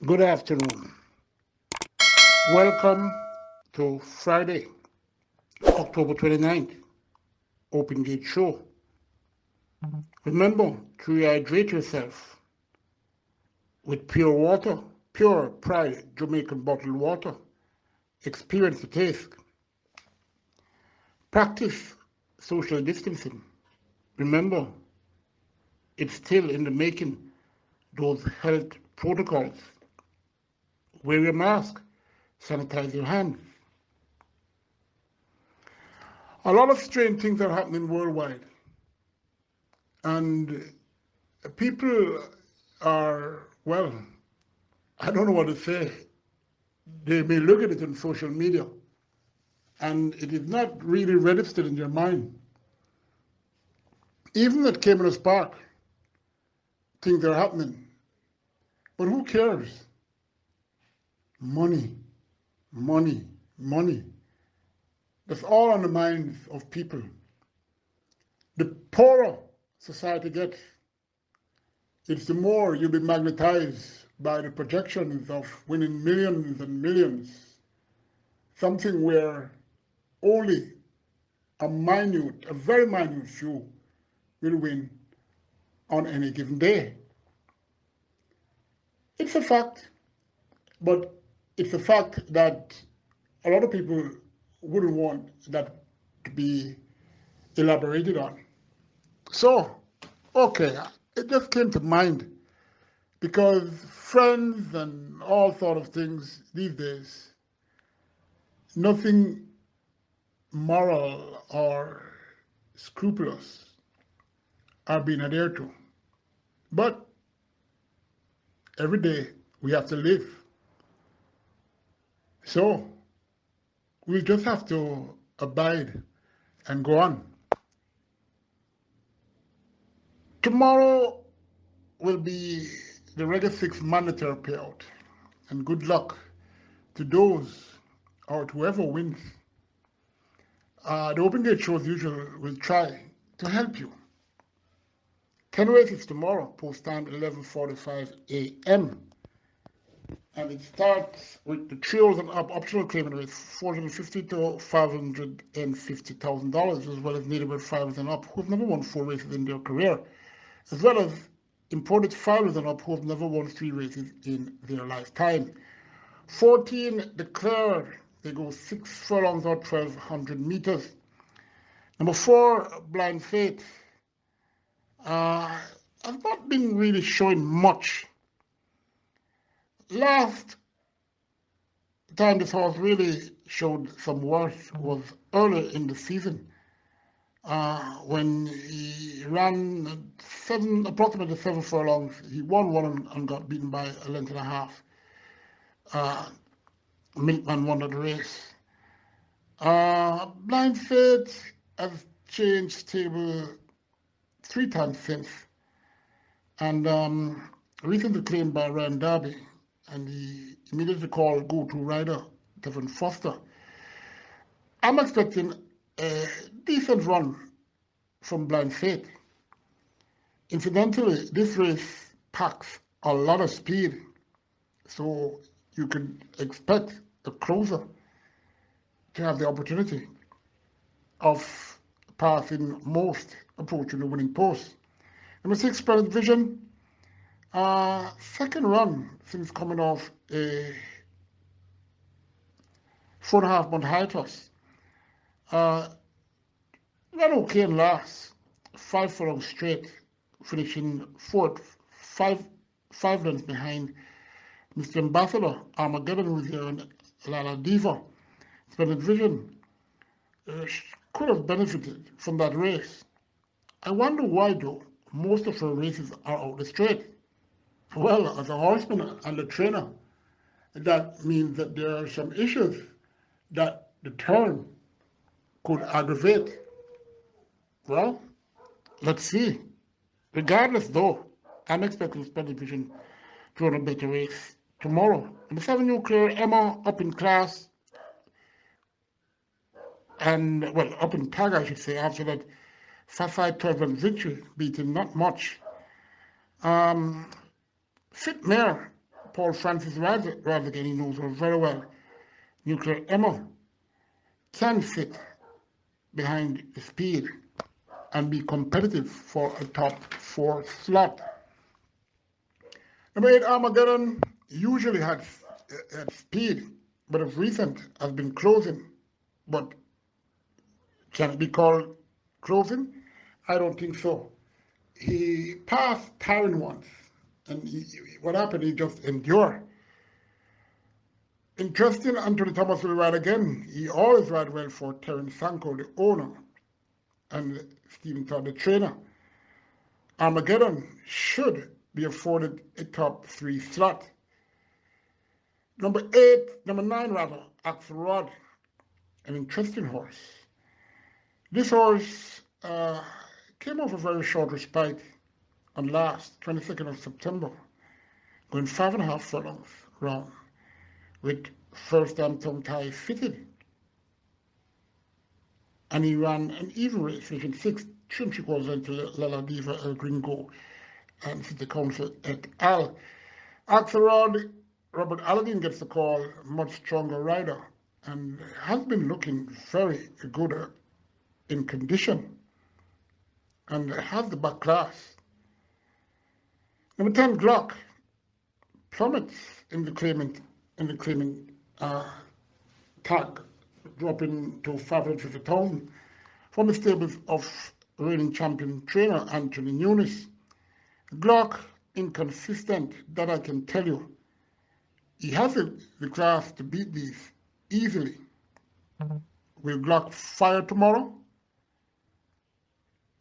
Good afternoon. Welcome to Friday, October 29th, Open Gate Show. Remember to rehydrate yourself with pure water, pure Pride Jamaican bottled water. Experience the taste. Practice social distancing. Remember, it's still in the making, those health protocols. Wear your mask, sanitize your hands. A lot of strange things are happening worldwide, and people are, well, I don't know what to say. They may look at it on social media, and it is not really registered in their mind. Even at Caymanas Park, things are happening. But who cares? Money, money, money. That's all on the minds of people. The poorer society gets, it's the more you'll be magnetized by the projections of winning millions and millions. Something where only a very minute few will win on any given day. It's a fact, but it's a fact that a lot of people wouldn't want that to be elaborated on. So, okay, it just came to mind because friends and all sort of things these days, nothing moral or scrupulous are being adhered to. But every day we have to live. So we just have to abide and go on. Tomorrow will be the Reggae 6 mandatory payout. And good luck to those or to whoever wins. The Open Gate show, as usual, will try to help you. 10 races tomorrow, post time 11:45 a.m. And it starts with the trios and up optional claimant race, $450,000 to $550,000, as well as native fighters and up who have never won 4 races in their career, as well as imported fighters and up who have never won 3 races in their lifetime. 14 declared. They go 6 furlongs or 1,200 meters. Number 4, Blind Faith. I've not been really showing much. Last time this horse really showed some worth was early in the season when he ran approximately 7 furlongs. He won one and got beaten by a length and a half. Milkman won the race. Blind Faith has changed stable 3 times since, and recently claimed by Ryan Darby, and he immediately called go-to rider Devon Foster. I'm expecting a decent run from Blind Faith. Incidentally, this race packs a lot of speed, so you can expect the closer to have the opportunity of passing most approaching the winning post. Number 6, Splendid Vision. Second run since coming off a 4.5-month hiatus. Ran okay in last, 5 furlongs straight, finishing fourth, five lengths behind Mr. Ambassador, Armageddon, who was there, and Lala Diva. Splendid Vision could have benefited from that race. I wonder why, though, most of her races are out the straight. Well, as a horseman and a trainer, that means that there are some issues that the turn could aggravate. Well, let's see. Regardless, though, I'm expecting Splendid Vision to run a better race tomorrow. Number 7, Nuclear Emma, up in class, and, well, up in tag, I should say, after that 5-5-12 victory, beating not much. Fit Mare Paul Francis Radigan, he knows her very well. Nuclear Emma can sit behind the speed and be competitive for a top 4 slot. Number 8, Armageddon usually had speed, but of recent has been closing. But can it be called closing? I don't think so. He passed Tyron once, and what happened, he just endured. Interesting, Anthony Thomas will ride again. He always ride well for Terence Sanko, the owner, and Stephen Todd, the trainer. Armageddon should be afforded a top 3 slot. Number 9 rather, Axelrod, an interesting horse. This horse came off a very short respite on last 22nd of September, going 5.5 furlongs round with first time tongue tie fitted. And he ran an even race, finishing 6th, 3 quarters into La Diva El Gringo and City Council et al. Axelrod, Robert Alladine gets the call, much stronger rider, and has been looking very good in condition, and has the back class. Number 10, Glock, plummets in the claiming tag, dropping to 550,000 from the stables of reigning champion trainer Anthony Nunes. Glock, inconsistent, that I can tell you. He has the class to beat these easily. Will Glock fire tomorrow?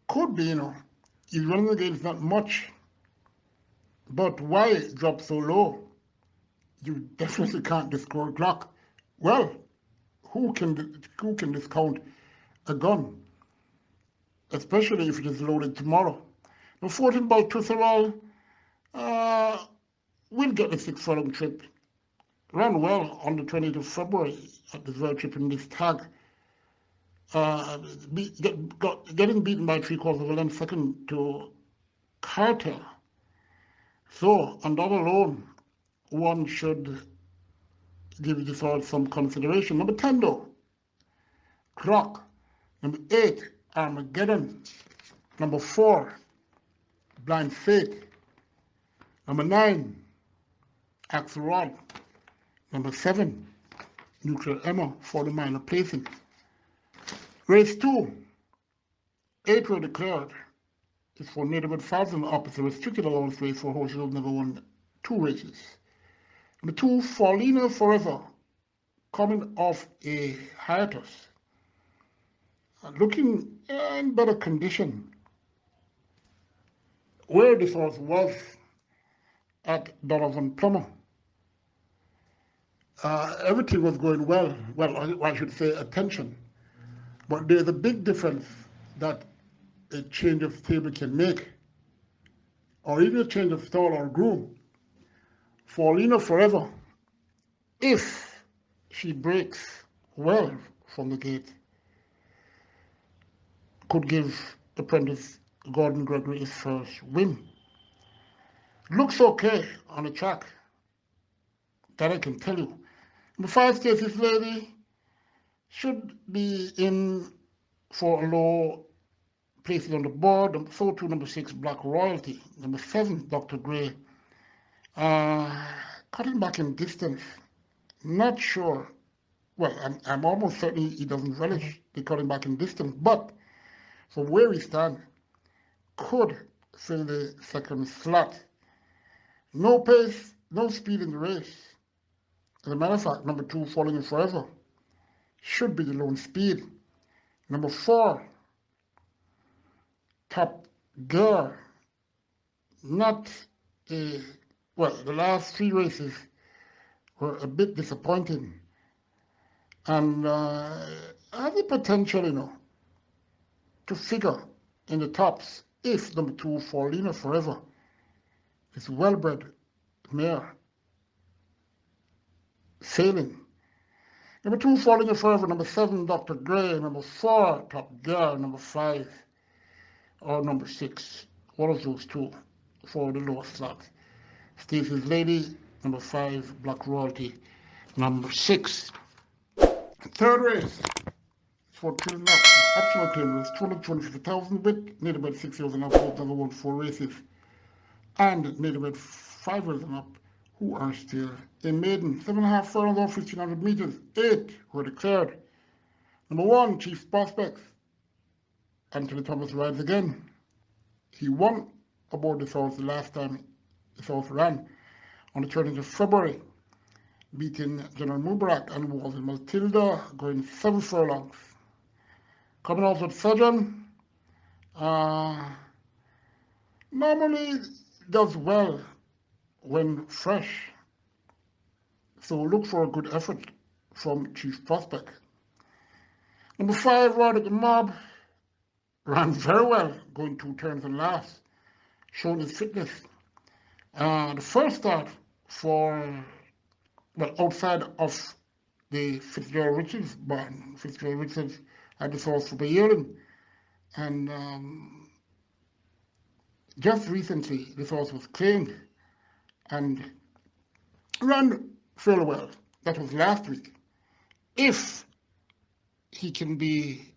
Could be, He's running against not much. But why drop so low? You definitely can't discount Glock. Well, who can discount a gun, especially if it is loaded tomorrow? Now, 14 by Twisserall will get the 6 furlong trip. Ran well on the 20th of February at this very trip in this tag. Getting beaten by 3/4 of a length second to Carter. So, on that alone, one should give this all some consideration. Number 10, though, Clock. Number 8, Armageddon. Number 4, Blind Faith. Number 9, Axelrod. Number 7, Nuclear Emma for the minor placing. Race 2, 8 were declared. It's for neighborhood 1,000 opposite restricted allowance race for horses who have never won 2 races. Number 2, Paulina Forever, coming off a hiatus, looking in better condition. Where this horse was at Donovan Plummer, everything was going well. Well, I should say attention. But there's a big difference that a change of stable can make, or even a change of stall or groom. Paulina Forever, if she breaks well from the gate, could give apprentice Gordon Gregory his first win. Looks okay on the track, that I can tell you. The 5 Stacy's Lady should be in for a low places on the board. So too number 6, Black Royalty. Number 7, Dr. Gray. Cutting back in distance, not sure. Well, I'm almost certain he doesn't relish the cutting back in distance, but from where he stands, could fill the 2nd slot. No pace, no speed in the race. As a matter of fact, number 2, Falling in Forever, should be the lone speed. Number 4, Top Girl, not a, well, the last 3 races were a bit disappointing, and has the potential, to figure in the tops if number 2, Paulina Forever, is well-bred mare sailing. Number 2, Falling in Forever. Number 7, Dr. Gray. Number 4, Top Girl. Number 5, or number 6, one of those 2 for the lowest slot. Stacey's Lady number 5, Black Royalty, number 6. Third race, for children up, optional claim race, 225,000 with native bred 6 years and up, both never won 4 races, and native bred 5 years and up, who are still in maiden. 7.5 furlongs or 1,500 meters, 8 were declared. Number 1, Chief Prospects. Anthony Thomas rides again. He won aboard this horse the last time this horse ran on the 20th of February, beating General Mubarak and was in Matilda, going 7 furlongs. Coming out with Surgeon, normally does well when fresh, so look for a good effort from Chief Prospect. Number 5, Ride the Mob, ran very well, going 2 turns and last, showing his fitness. The first start for, well, outside of the Fitzgerald Richards barn. Fitzgerald Richards had this horse for a year, and just recently this horse was claimed and ran fairly well. That was last week. If he can be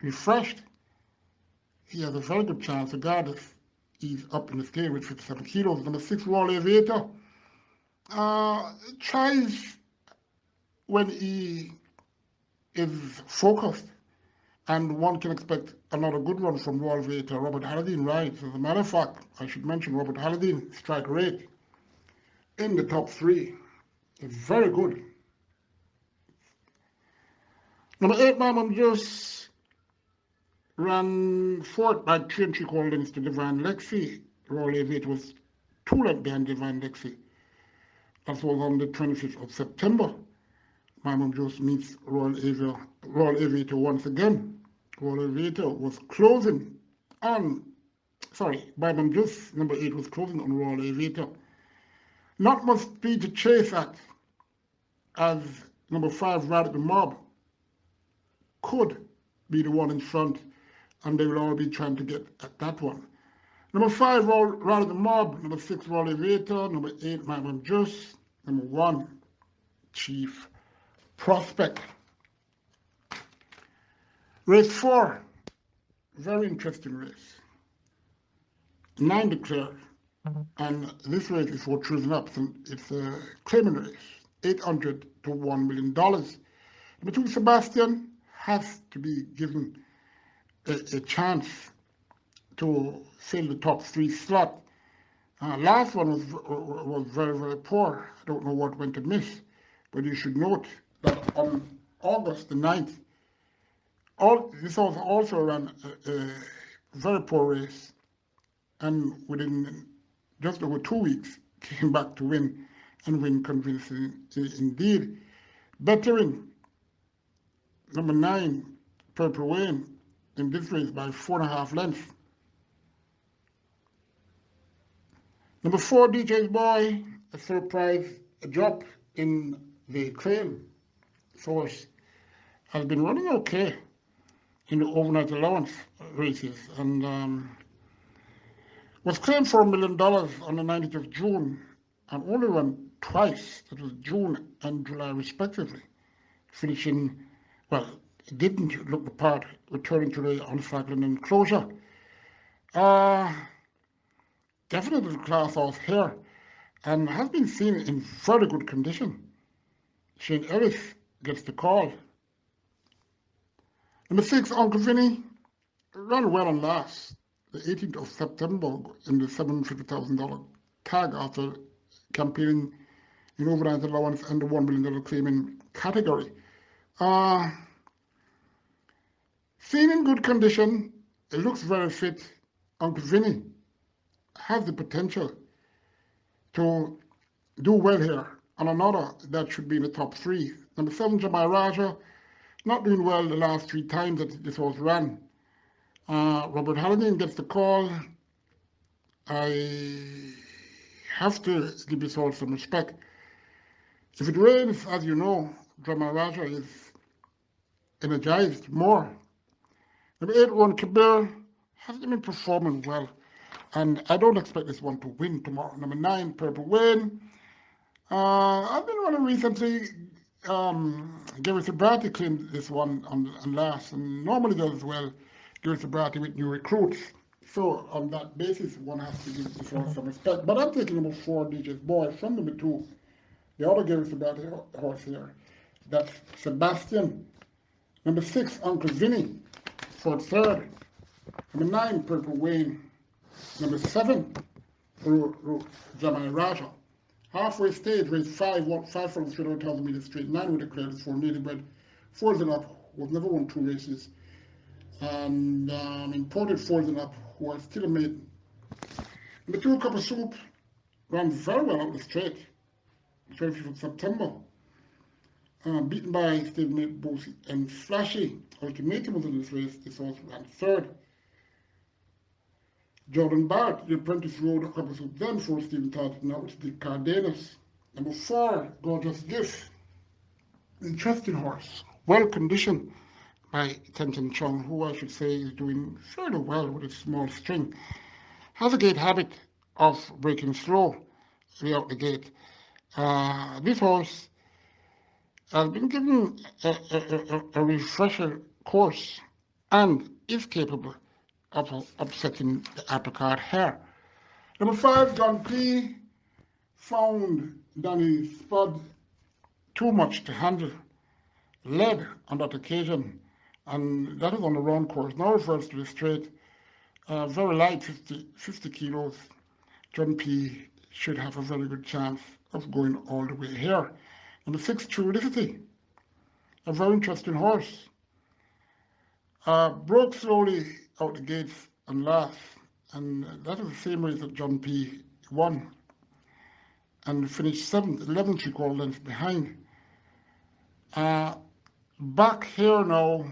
refreshed, he has a very good chance, regardless. He's up in the scale with 57 kilos. Number 6, Royal Aviator, tries when he is focused, and one can expect another good run from Royal Aviator. Robert Halladine rides. As a matter of fact, I should mention Robert Halladine strike rate in the top 3 is very good. Number 8, Mamam just ran fourth by 3 3/4 lengths to Divine Lexi. Royal Aviator was 2 lengths behind Divine Lexi. That was on the 25th of September. Mamam just meets Royal Aviator once again. Royal Aviator was closing on, Mamam just, number 8, was closing on Royal Aviator. Not much speed to chase at, as number 5, Ride the Mob, could be the one in front, and they will all be trying to get at that one. Number 5, Ride the Mob. Number 6, Royal Aviator. Number 8, Mamam Just. Number 1, Chief Prospect. Race 4, very interesting race. 9 declared, and this race is for choosing up. It's a claiming race, $800 to $1 million. Number 2, Sebastian, has to be given a chance to fill the top 3 slot. Last one was very, very poor. I don't know what went amiss, but you should note that on August the 9th, this horse also ran a very poor race, and within just over 2 weeks came back to win, and win convincingly indeed. Bettering number 9, Purple Wayne, in this race by 4.5 lengths. Number 4, DJ's Boy, a surprise drop in the claim source, has been running okay in the overnight allowance races, and was claimed for $1 million on the 19th of June, and only run twice. That was June and July respectively, finishing, well, it didn't look the part, returning to the uncycling enclosure. Definitely class horse here, and has been seen in very good condition. Shane Ellis gets the call. Number 6, Uncle Vinny, ran well on last, the 18th of September, in the $750,000 tag after campaigning in overnight allowance and the $1 million claiming category. Seen in good condition, it looks very fit. Uncle Vinny has the potential to do well here, and another that should be in the top 3. Number 7, Jamal Raja, not doing well the last 3 times that this horse ran. Robert Hallinan gets the call. I have to give this horse some respect. If it rains, as you know, Jamal Raja is energized more. Number 8, Ron Kabir, hasn't been performing well, and I don't expect this one to win tomorrow. Number 9, Purple Wayne, I've been running recently. Gary Sobrati claimed this one on last, and normally does well. Gary Sobrati with new recruits. So on that basis, one has to give this one some respect. But I'm taking number 4, DJ's Boy, from number 2, the other Gary Sobrati horse here. That's Sebastian. Number 6, Uncle Vinny for third. Number 9, Purple Wayne. Number 7, Jamai Raja. Halfway stage, race 5, 5 from 300,000 meters straight. 9 were declared for native bred. 4's and up, who have never won 2 races. And imported 4's and up, who are still a maiden. Number 2, Cup of Soup, ran very well out the straight. 25th of September. Beaten by stablemate Boosie and Flashy. Ultimatum was in this race. This horse ran third. Jordan Barrett, the apprentice, rode a couple of soup then for Stephen Todd. Now it's the Cardenas. Number 4, Gorgeous Gift. Interesting horse. Well conditioned by Tenten Chung, who I should say is doing fairly well with a small string. Has a great habit of breaking slow out the gate. This horse has been given a refresher course and is capable of upsetting the apple cart hair. Number 5, John P. found Danny Spud too much to handle. Led on that occasion, and that is on the round course. Now refers to the straight. Very light, 50 kilos. John P. should have a very good chance of going all the way here. Number 6, Trulicity. A very interesting horse. Broke slowly out the gates and last, and that is the same race that John P. won, and finished 7th, 11 3/4 lengths behind. Back here now,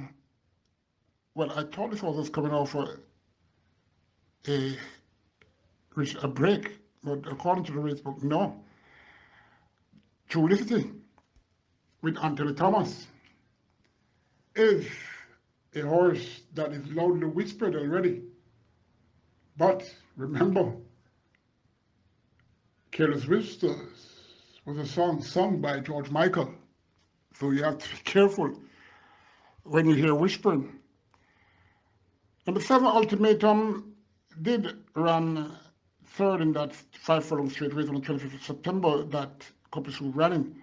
well, I thought this horse was coming off a break, but according to the race book, no. Trulicity with Anthony Thomas is a horse that is loudly whispered already. But remember, Careless Whispers was a song sung by George Michael. So you have to be careful when you hear whispering. Number 7, Ultimatum, did run third in that 5 furlong straight race on the 25th of September that Couple Soup ran in.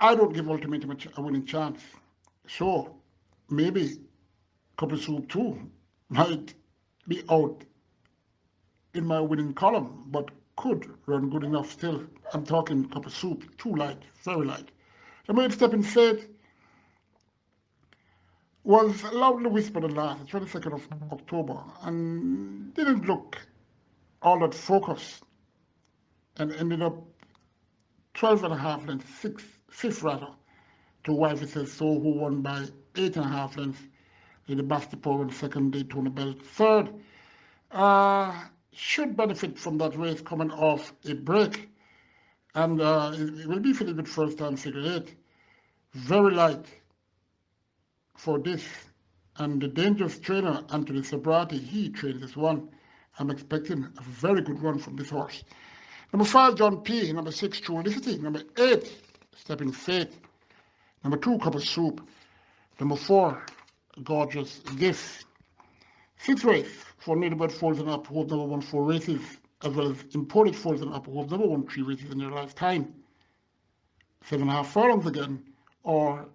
I don't give Ultimatum a winning chance. So maybe Couple Soup 2 might be out in my winning column, but could run good enough still. I'm talking Couple Soup, too light, very light. Number 8, Step in Faith, was loudly whispered at last, the 22nd of October, and didn't look all that focused, and ended up 12.5 lengths, 5th rather, to Wifey Says So, who won by 8.5 lengths. Lady Bastipore on the second, Daytona Belt third. Should benefit from that race coming off a break, and it will be fitted with first time figure 8. Very light for this, and the dangerous trainer Anthony Sobrati, he trained this one. I'm expecting a very good run from this horse. Number 5, John P. Number 6, Trulicity. Number 8, Step in Faith. Number 2, Cup of Soup. Number 4, Gorgeous Gift. 6th race for native bred 4's and up who have never won 4 races, as well as imported 4's and up who have never won 3 races in their lifetime. 7.5 furlongs again, or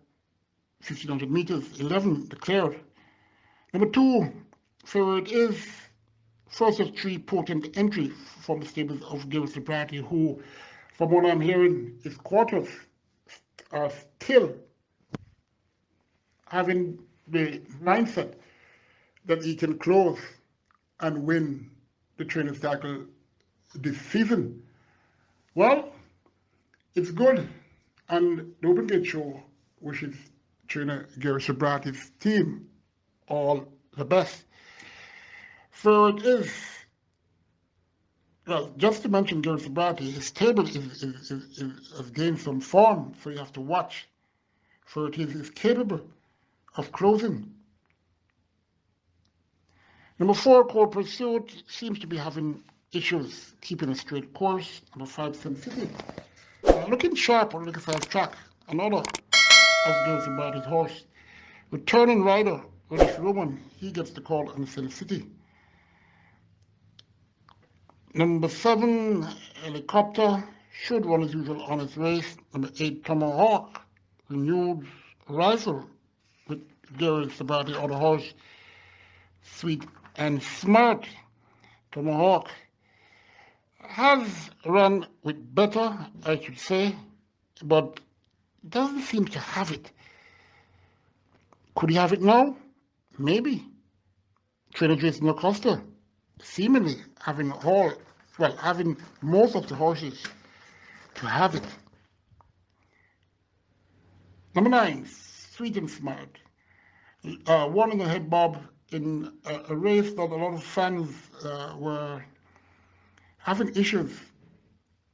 1,500 meters, 11 declared. Number 2, favorite is first of 3 potent entries from the stables of Gary Sobrati, who, from what I'm hearing, his quarters are still having the mindset that he can close and win the training cycle this season. Well, it's good, and the Open Gate Show wishes trainer Gary Sobrati's team all the best. So it is, well, just to mention Gary Sobrati, his table has gained some form, so you have to watch. So it is capable of closing. Number 4, Core Pursuit, seems to be having issues keeping a straight course. Number 5, Sin City. Looking looking sharp on the fast track. Another goes about his horse. Returning rider, British Roman, he gets the call in Sin City. Number 7, Helicopter, should run as usual on his race. Number 8, Tomahawk, renewed rifle with Gary Sabati, other horse, Sweet and Smart. Tomahawk has run with better, I should say, but doesn't seem to have it. Could he have it now? Maybe. Trainer Jason Acosta, seemingly having most of the horses to have it. Number 9, Sweet and Smart. One in the head bob in a race that a lot of fans were having issues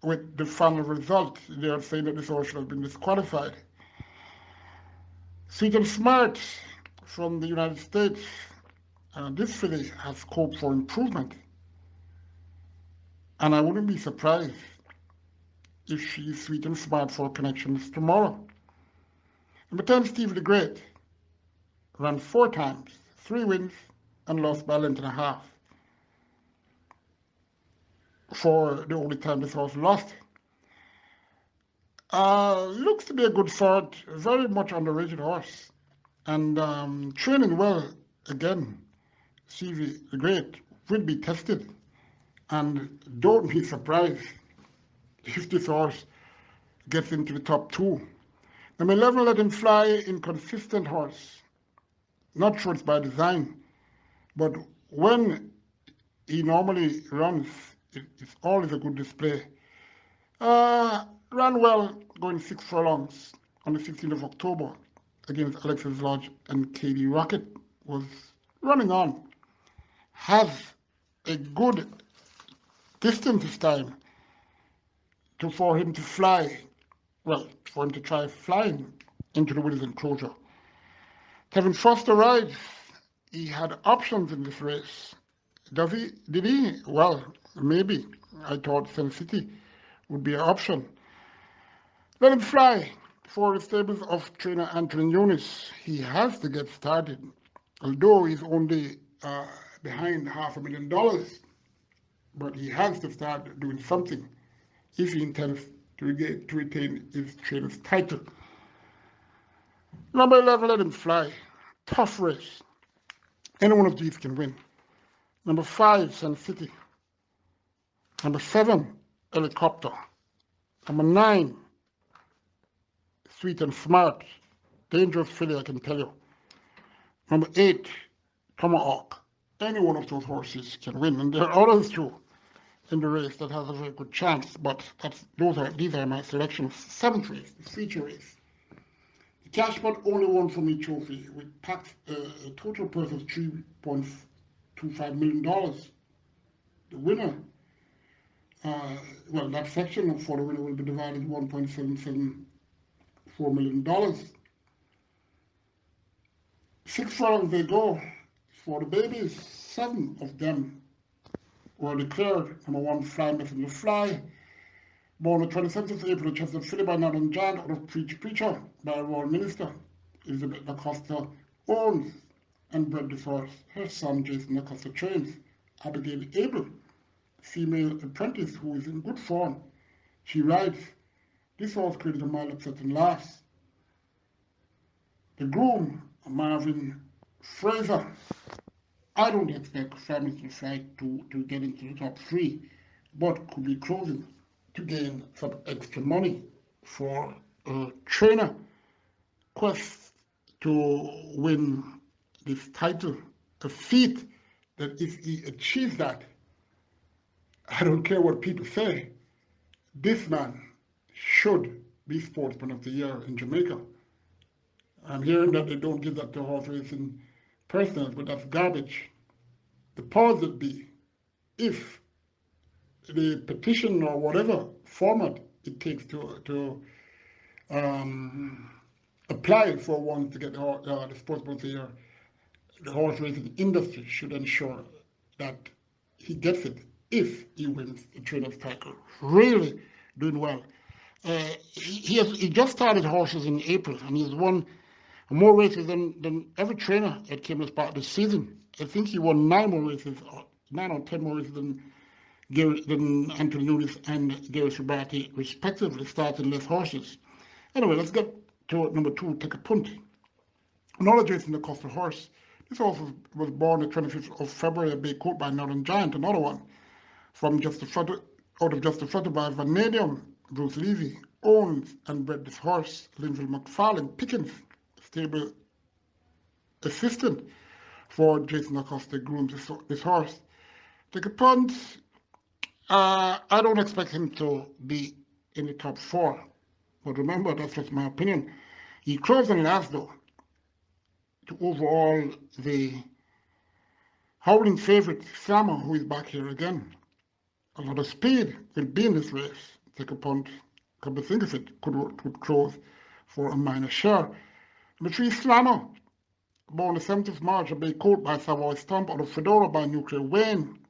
with the final result. They are saying that this horse should have been disqualified. Sweet and Smart from the United States. This filly has scope for improvement. And I wouldn't be surprised if she's Sweet and Smart for connections tomorrow. Number 10, Steve the Great. Ran 4 times, 3 wins, and lost by a length and a half. For the only time this horse lost. Looks to be a good sort, very much underrated horse. And training well again. Stevie the Great will be tested. And don't be surprised if this horse gets into the top 2. Number 11, Let Him Fly, inconsistent horse. Not sure it's by design, but when he normally runs, it's always a good display. Ran well, going 6 furlongs on the 16th of October against Alexis Lodge and Katie Rocket. Was running on. Has a good distance this time for him to fly. Well, for him to try flying into the winner's enclosure. Kevin Foster rides. He had options in this race. Does he? Did he? Well, maybe. I thought Sun City would be an option. Let Him Fly for the stables of trainer Anthony Yunis. He has to get started, although he's only behind $500,000. But he has to start doing something if he intends to retain his trainer's title. Number 11, Let Him Fly. Tough race. Any one of these can win. Number 5, Sun City. Number 7, Helicopter. Number 9, Sweet and Smart. Dangerous filly, I can tell you. Number 8, Tomahawk. Any one of those horses can win. And there are others too in the race that has a very good chance. But these are my selections. 7th race, the feature race. The Cashpot only won for me trophy with a total purse of $3.25 million. The winner, that section for the winner will be divided $1.774 million. 6 furlongs they go for the babies. 7 of them were declared. Number 1, Fly Messenger Fly, born on the 27th of April, Chester Philly by Northern Giant, out of Preacher by Royal Minister. Elizabeth Acosta owns and bred this horse. Her son, Jason Acosta, trains. Abigail Abel, female apprentice who is in good form. She rides. This horse created a mile upsetting last. The groom, Marvin Fraser. I don't expect Family to fight to get into the top 3, but could be closing to gain some extra money for a trainer quest to win this title. A feat that if he achieves that, I don't care what people say, this man should be Sportsman of the Year in Jamaica. I'm hearing that they don't give that to horse racing personnel, but that's garbage. The powers that be, if the petition or whatever format it takes to apply for one to get the Sportsman of the Year, the horse racing industry should ensure that he gets it if he wins the trainer's title. Really doing well. He just started horses in April, and he's won more races than every trainer at Caymanas Park this season. I think he won 9 or 10 more races than Anthony Nunes and Gary Subati, respectively, starting less horses. Anyway, let's get to number 2, Take a Punt. Another Jason Acosta horse. This horse was born the 25th of February at Bay Court by Northern Giant, another one from out of Just the Flutter by Vanadium. Bruce Levy owns and bred this horse. Linville McFarlane Pickens, stable assistant for Jason Acosta, groomed this horse. Take a Punt. I don't expect him to be in the top 4, but remember, that's just my opinion. He closed on last, though, to overall the howling favorite Slammer, who is back here again. A lot of speed will be in this race. Take a Punt, come to think of it, could close for a minor share. Number 3, Slammer, born the 7th of March at Bay Court by Savoy Stump, out of Fedora by Nuclear Wayne.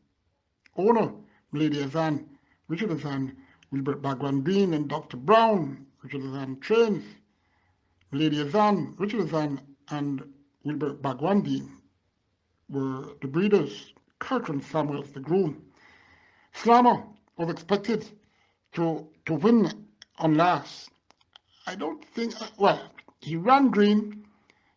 Owner, Lady Azan, Richard Azan, Wilbert Bagwan Bean, and Dr. Brown. Richard Azan trains. Lady Azan, Richard Azan, and Wilbert Bagwan Bean were the breeders. Kirkland Samuels, the groom. Slammer was expected to win on last. I don't think, well, he ran green.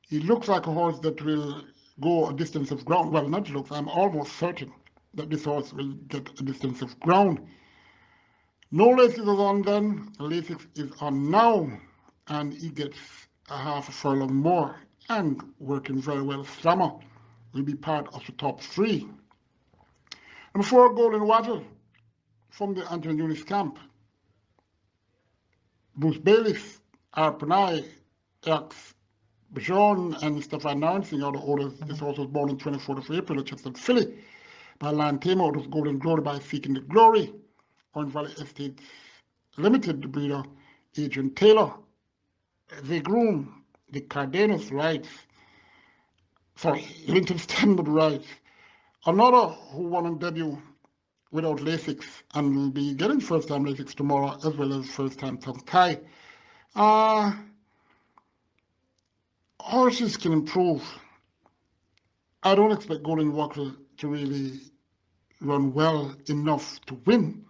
He looks like a horse that will go a distance of ground. Well, not looks, I'm almost certain that this horse will get a distance of ground. No races is on then, Lasix is on now, and he gets a half a furlong more, and working very well. Slammer will be part of the top 3. Number 4, Golden Wattle, from the Anthony Nunes camp. Bruce Bayliss, Arpanai, X, Bichon, and Stefan Narnsing are the owners. This horse was born on 24th of April at Chester Philly by Lion Tamer, out of Golden Glory by Seeking the Glory. Orange Valley Estates Limited, the breeder, Adrian Taylor. They groom the Cardenas rides. Linton Stanford rides. Another who won on debut without Lasix and will be getting first-time Lasix tomorrow, as well as first-time tongue tie. Horses can improve. I don't expect Golden Wattle to really run well enough to win.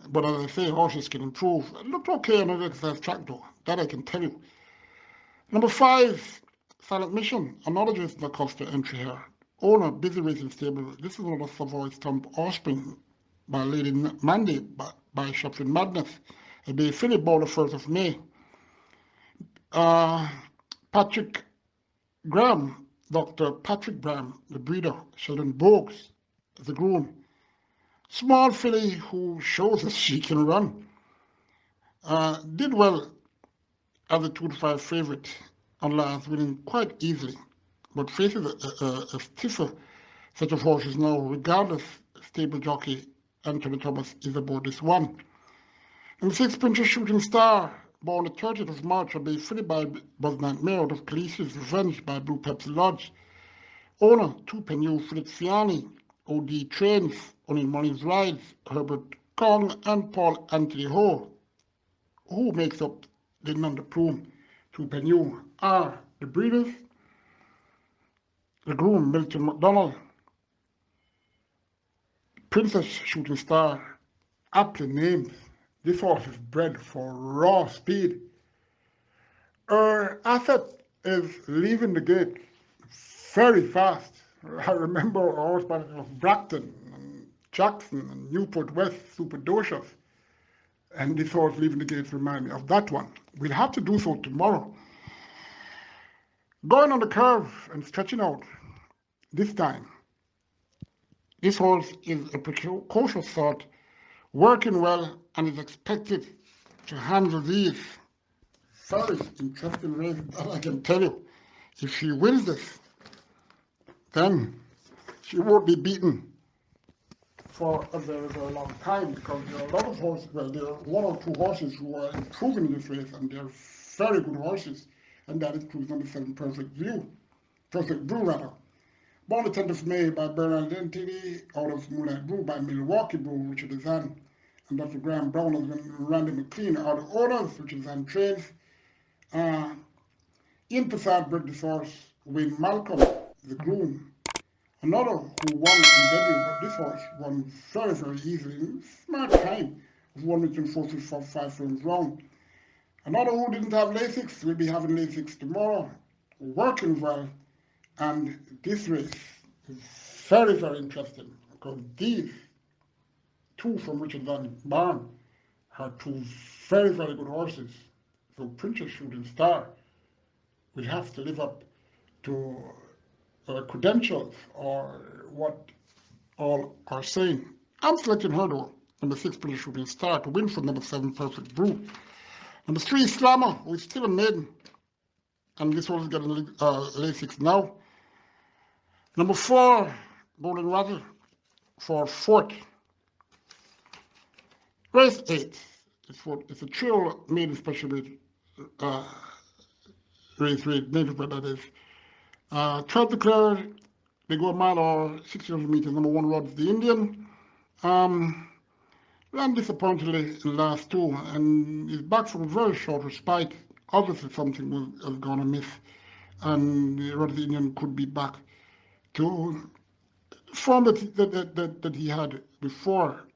But as I say, horses can improve. It looked okay on an exercise track, though. That I can tell you. Number 5, Silent Mission. Another Jason Acosta entry here. Owner, Busy Racing Stable. This is another Savoy Stump offspring by Lady Mandy by Shopfin Madness. It'll be Philly born the 1st of May. Patrick Graham, Dr. Patrick Graham, the breeder. Sheldon Bogues, the groom. Small filly who shows us she can run. Did well as a 2-5 favorite on last, winning quite easily, but faces a stiffer set of horses now. Regardless, stable jockey Anthony Thomas is aboard this one. Number 6, Princess Shooting Star, born the 30th of March, will be filly by Buzz Nightmare, out of Calicia's Revenge by Blue Pepsi Lodge. Owner, 2 Penny Feliciani. OD Trains, Only Money's Rides, Herbert Kong, and Paul Anthony Ho, who makes up the non plume 2 Penny, are the breeders. The groom, Milton McDonald. Princess Shooting Star, aptly named. This horse is bred for raw speed. Her asset is leaving the gate very fast. I remember a horse by the name of Bracton and Jackson and Newport West, Super Docious. And this horse leaving the gates remind me of that one. We'll have to do so tomorrow. Going on the curve and stretching out this time. This horse is a precocious sort, working well, and is expected to handle these very interesting races, that I can tell you. If she wins this, then she won't be beaten for a very, very long time, because there are a lot of horses, well, there are 1 or 2 horses who are improving in this race, and they're very good horses, and that is proved on the 7 Perfect Brew, Born the 10th of May by Bernard Identity, out of Moonlight Brew by Milwaukee Brew, Richard Azan, and Dr. Graham Brown and Randy McLean are the owners, which is on trains. Ian Passat bred this horse, Wayne Malcolm, the groom. Another who won in debut, but this horse won very, very easily in smart time of 1,455 frames round. Another who didn't have Lasix will be having Lasix tomorrow, working well, and this race is very, very interesting because these two from Richard Van Barn are two very, very good horses. So Princess Shooting Star will have to live up to credentials or what all are saying. I'm selecting her though. Number 6, Princess Shooting Star, to win from number 7, Perfect Brew. Number 3, Slammer, who is still a maiden. And this horse is getting Lasix now. Number 4, Golden Rattle for 4th. Race 8. It's a trio maiden special weight race native bred, that is. 12 declared, they go a mile or 1,600 meters. Number 1, Rod's the Indian. Ran disappointingly in the last 2 and is back from a very short respite. Obviously something has gone amiss, and Rod's the Indian could be back to form that he had before.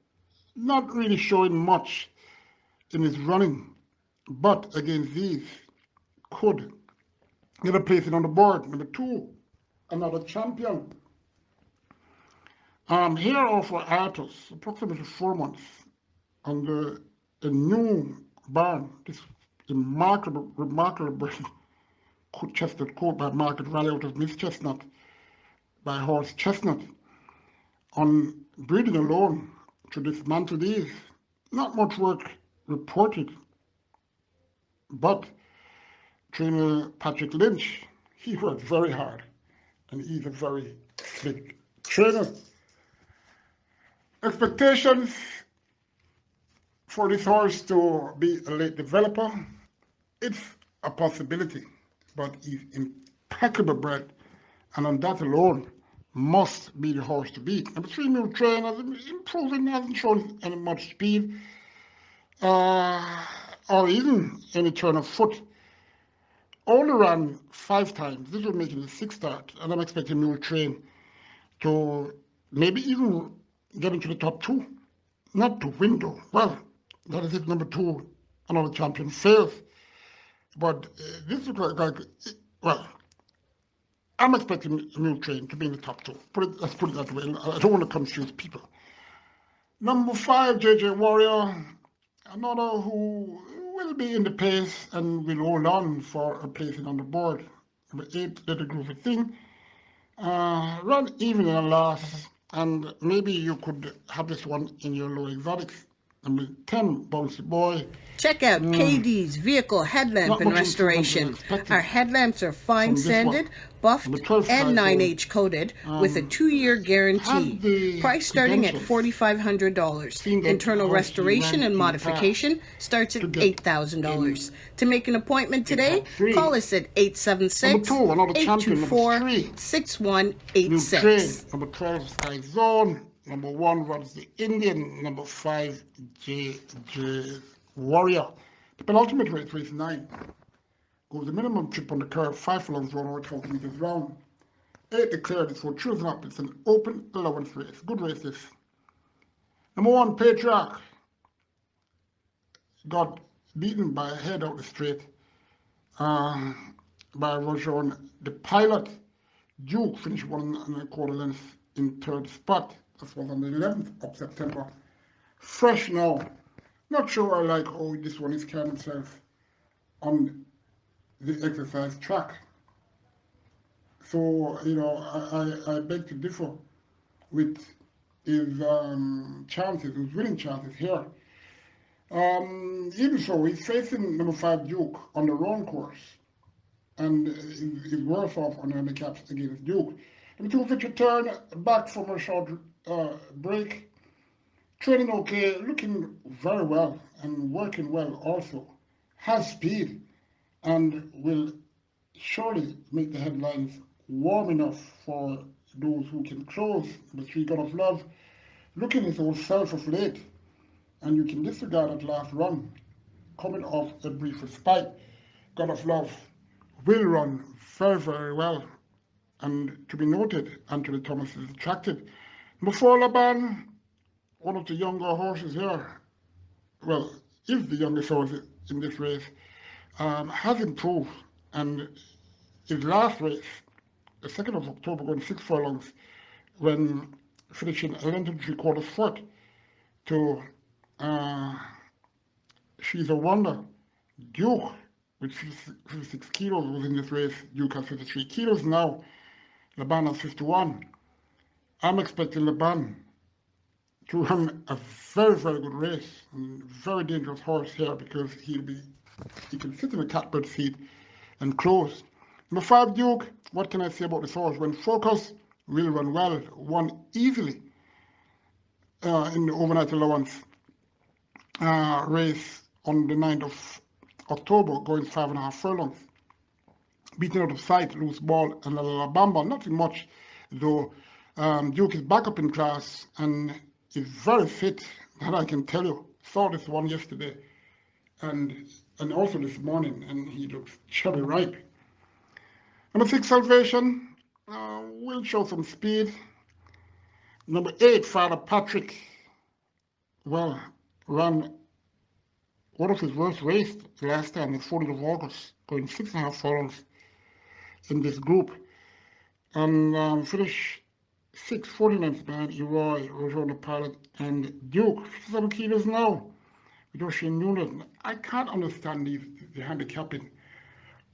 Not really showing much in his running, but against these could get a placing on the board. Number 2, another champion. Here are for Artus, approximately 4 months, under a new barn. This remarkable breed, chestnut coat by Market Rally out of Miss Chestnut, by Horse Chestnut. On breeding alone, to dismantle these, not much work reported, but trainer Patrick Lynch, he worked very hard, and he's a very slick trainer. Expectations for this horse to be a late developer, it's a possibility, but he's impeccable bred, and on that alone, must be the horse to beat. Number 3, Mule Train, has improving, hasn't shown any much speed, or even any turn of foot. Only ran 5 times. This will make it a 6th start, and I'm expecting Mule Train to maybe even get into the top 2. Not to win though. Well, that is if number 2, another champion, fails. But this looks like, well, I'm expecting Mule Train to be in the top 2. Let's put it that way. I don't want to confuse people. Number 5, JJ Warrior, another who will be in the pace and will hold on for a placing on the board. Number 8, Little Groovy Thing, run even in the last, and maybe you could have this one in your low exotics. Number 10, Bouncy Boy. Check out KD's Vehicle Headlamp and Restoration. Our headlamps are fine sanded, buffed, and 9H coated with a 2-year guarantee. Price starting at $4,500. Internal restoration and modification starts at $8,000. To make an appointment today, call us at 876-824-6186. Number 12, Sky Zone. Number 1, Rod's the Indian. Number 5, JJ Warrior. The penultimate race, race 9, goes the minimum trip on the curve, 5 furlongs run over 12 meters round. 8 declared, it's for choosing up. It's an open allowance race. Good race this. Number 1, Patriarch, got beaten by a head out the straight by Rojon. The Pilot, Duke, finished 1 1/4 length in 3rd spot. This was on the 11th of September. Fresh now. Not sure I like how this one is carrying itself on the exercise track. So, you know, I beg to differ with his chances, his winning chances here. Even so, he's facing number 5, Duke, on the wrong course, and is worse off on handicaps against Duke. Number 2, Richard Turn, back from a short break. Training okay, looking very well and working well also. Has speed and will surely make the headlines warm enough for those who can close. Number 3, God of Love, looking his old self of late. and you can disregard that last run coming off a brief respite. God of Love will run very, very well. And to be noted, Anthony Thomas is attracted. Before Laban, one of the younger horses here, well, is the youngest horse in this race, has improved. And his last race, the 2nd of October, going 6 furlongs, when finishing 11 3/4 foot to She's a Wonder. Duke, with 56 kilos, was in this race. Duke has 53 kilos now. Laban has 51. I'm expecting Laban to run a very, very good race. And very dangerous horse here because he can sit in a catbird seat and close. Number 5, Duke. What can I say about this horse? When focused, will run well. Won easily in the overnight allowance race on the 9th of October, going 5.5 furlongs. Beaten out of sight, loose ball, and La Bamba. Nothing much, though. Duke is back up in class and is very fit, that I can tell you. Saw this one yesterday and also this morning, and he looks cherry ripe. Number 6, Salvation, will show some speed. Number 8, Father Patrick, well, ran one of his worst races last time, the 14th of August, going 6.5 furlongs in this group. And finished 6:49 behind Eroy, Roger Pilot, and Duke. 57 kilos now with Ocean Noonan. I can't understand the handicapping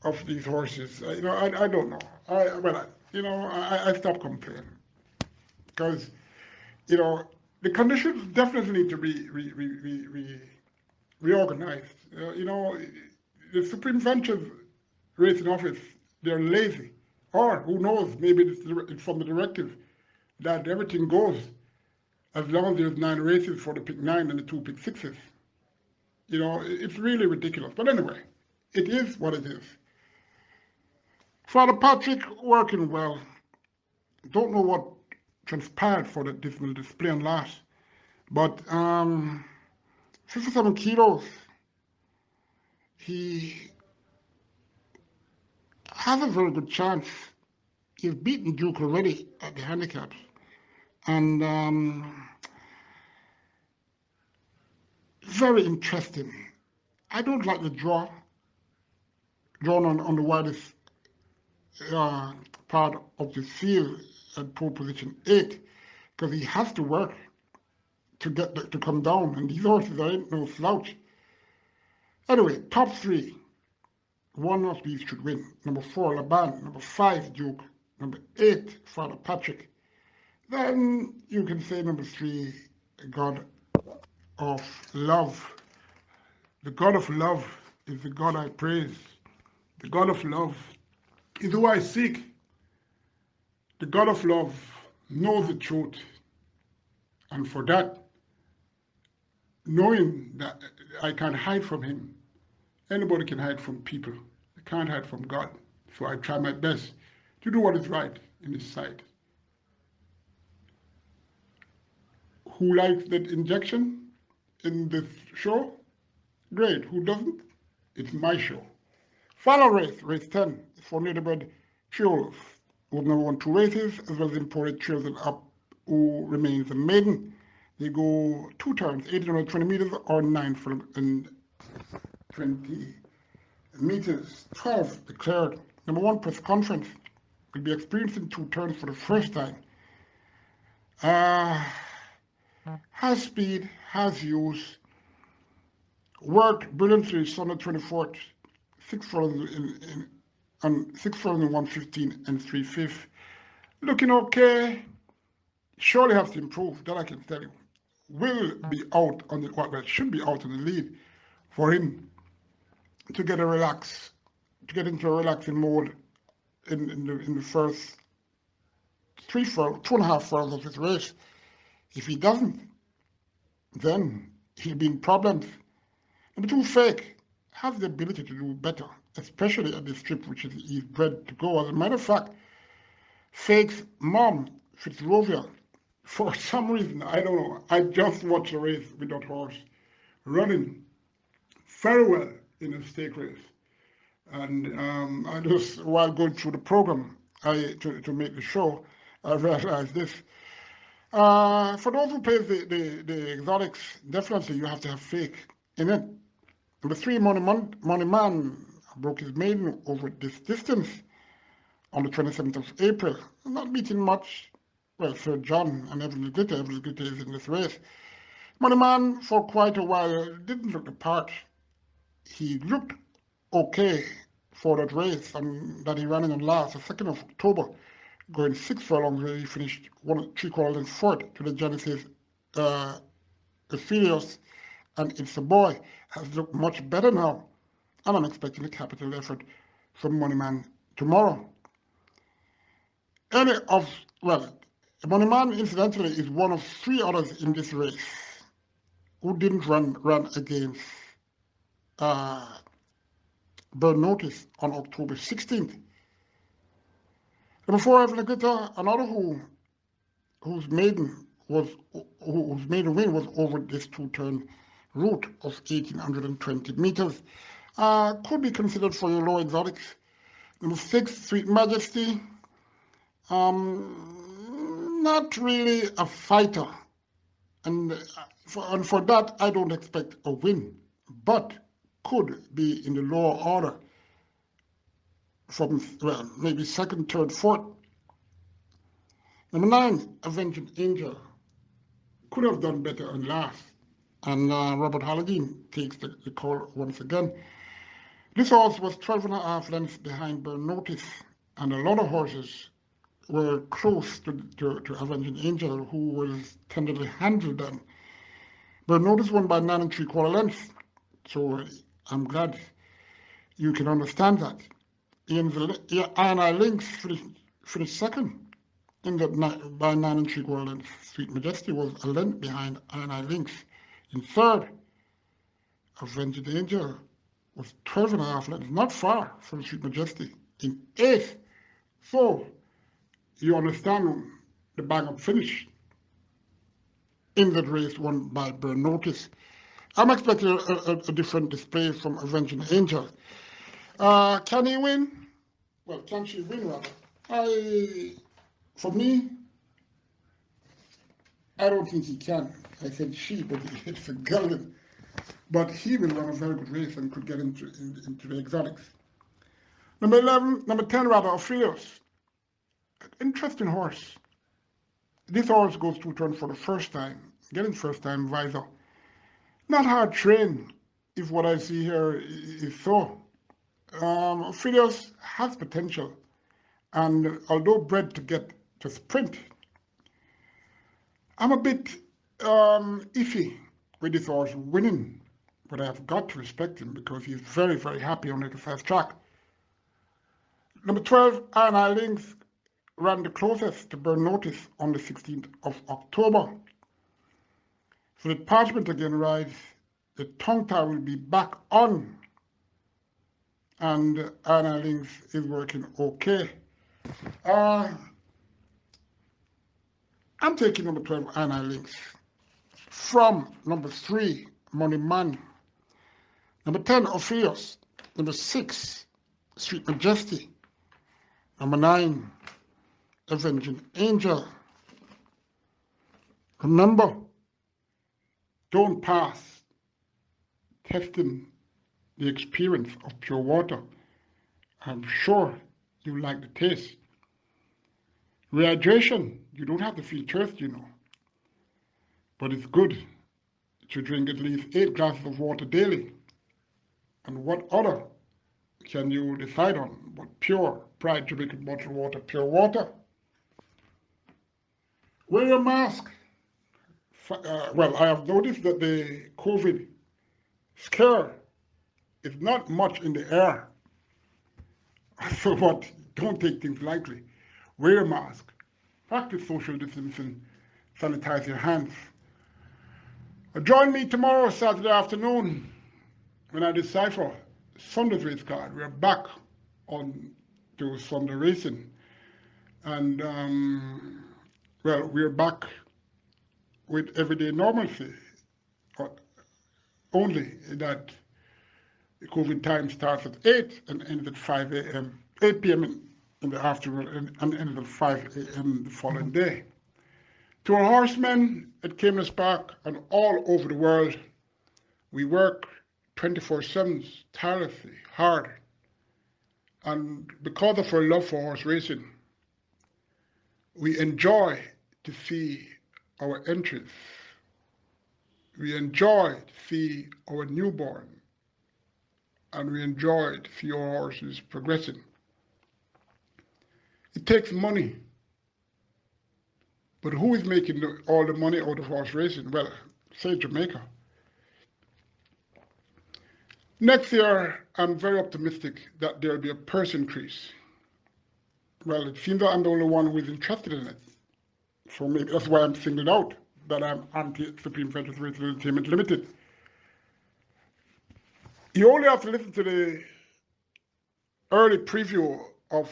of these horses. I don't know. I stopped complaining because the conditions definitely need to be reorganized. The Supreme Bench's racing office, they're lazy. Or, who knows, maybe it's from the directive that everything goes as long as there's 9 races for the pick 9 and the 2 pick 6s. It's really ridiculous. But anyway, it is what it is. Father Patrick working well. Don't know what transpired for the dismal display on last. But 57 kilos. He has a very good chance. He's beaten Duke already at the handicaps. And very interesting. I don't like the drawn on the widest part of the field at pole position 8, because he has to work to get to come down, and these horses ain't no slouch. Anyway, top 3. One of these should win. Number 4, Laban. Number 5, Duke. Number 8, Father Patrick. Then you can say number 3, God of Love. The God of Love is the God I praise. The God of Love is who I seek. The God of Love knows the truth. And for that, knowing that I can't hide from him, anybody can hide from people. I can't hide from God. So I try my best to do what is right in his sight. Who likes that injection in this show? Great. Who doesn't? It's my show. Final race 10, for Ladybrand Trios, who have never won 2 races, as well as imported Trios and Up, who remains a maiden. They go 2 turns, 1820 meters or 920 meters. 12 declared. Number 1 press conference will be experiencing 2 turns for the first time. Has speed, has use, worked brilliantly Sunday 24th, 6 furlongs and 6 furlongs in 1:15 and 3/5. Looking okay. Surely has to improve, that I can tell you. Will be out on the, well, should be out on the lead for him to get into a relaxing mode in the first 2.5 furlongs of his race. If he doesn't, then he'll be in problems. Number 2, Fake, has the ability to do better, especially at this trip, which he's bred to go. As a matter of fact, Fake's mom, Fitzrovia, for some reason, I don't know, I just watched a race with that horse running very well in a stake race. And I just, while going through the program, to make the show, I realized this. For those who play the exotics, definitely you have to have faith in it. The 3 Money Man broke his maiden over this distance on the 27th of April, not beating much. Well, Sir John and Evelyn Glitter is in this race. Money Man, for quite a while, didn't look the part. He looked okay for that race and that he ran in on last, the 2nd of October, going 6 furlongs where he finished 1 3/4 lengths fourth to the Genesis Aphelios, and It's a Boy has looked much better now, and I'm expecting a capital effort from Moneyman tomorrow. Moneyman, incidentally, is one of 3 others in this race who didn't run against Burn Notice on October 16th. Number 4, Evelyn Glitter, another whose maiden win was over this 2-turn route of 1,820 meters. Could be considered for your low exotics. Number 6, Sweet Majesty. Not really a fighter. And for that, I don't expect a win, but could be in the lower order from, well, maybe 2nd, 3rd, 4th. Number 9, Avenging Angel. Could have done better on last. And Robert Halladine takes the call once again. This horse was 12.5 lengths behind Burn Notice, and a lot of horses were close to Avenging Angel, who was tenderly handled then. Burn Notice won by 9 3/4 lengths, so I'm glad you can understand that. Iron Eye Lynx finished 2nd in that by 9 3/4 lengths. Sweet Majesty was a length behind Iron Eye Lynx. In 3rd, Avenging Angel was 12.5 lengths, not far from Sweet Majesty. In 8th, so you understand the bang-up finish in that race won by Burn Notice. I'm expecting a different display from Avenging Angel. Can he win? Well, can she win, rather? For me, I don't think he can. I said she, but it's a girl. But he will run a very good race and could get into the exotics. Number 10, Ophelios. Interesting horse. This horse goes 2-turn for the first time, getting first-time visor. Not hard trained, if what I see here is so. Ophelios has potential, and although bred to get to sprint, I'm a bit iffy with this horse winning, but I've got to respect him because he's very, very happy on the fast track. Number 12, Iron Eye Lynx, ran the closest to Burn Notice on the 16th of October. So the parchment again rides, the tongue tie will be back on, and Iron Eye Lynx is working okay. I'm taking number 12, Iron Eye Lynx, from number 3, Money Man, number 10, Orpheus, number 6, Sweet Majesty, number 9, Avenging Angel. Remember, don't pass testing the experience of pure water. I'm sure you like the taste. Rehydration, you don't have to feel thirsty, but it's good to drink at least 8 glasses of water daily. And what other can you decide on but pure Pride Jamaican bottled water, pure water? Wear your mask. Well, I have noticed that the COVID scare is not much in the air. So what? Don't take things lightly. Wear a mask. Practice social distancing. Sanitize your hands. Join me tomorrow, Saturday afternoon, when I decipher Sunday's race card. We're back on to Sunday racing. And, we're back with everyday normalcy. only that the COVID time starts at 8 and ends at 5 a.m., 8 p.m. in the afternoon and ends at 5 a.m. the following day. To our horsemen at Caymanas Park and all over the world, we work 24/7, tirelessly, hard. And because of our love for horse racing, we enjoy to see our entries. We enjoy to see our newborn. And we enjoy to see our horses progressing. It takes money. But who is making all the money out of horse racing? Well, say Jamaica. Next year, I'm very optimistic that there'll be a price increase. Well, it seems that I'm the only one who is interested in it. So maybe that's why I'm singled out, that I'm anti-Supreme Federal Racing Entertainment Limited. You only have to listen to the early preview of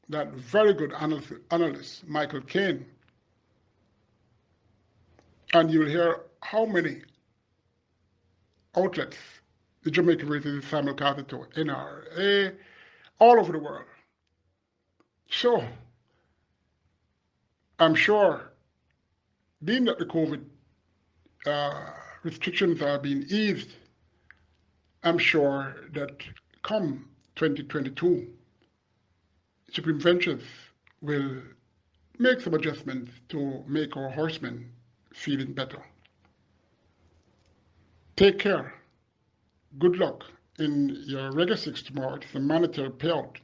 that very good analyst, Michael Caine, and you'll hear how many outlets the Jamaican racing is simulcasted to, NRA, all over the world. So, I'm sure, being that the COVID restrictions are being eased, I'm sure that come 2022, Supreme Ventures will make some adjustments to make our horsemen feeling better. Take care. Good luck in your Regular 6 tomorrow. It's a monetary payout.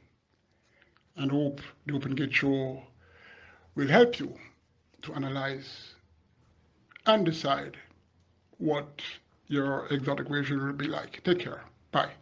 And hope the Open Gate Show will help you to analyze and decide what your exotic racing will be like. Take care. Bye.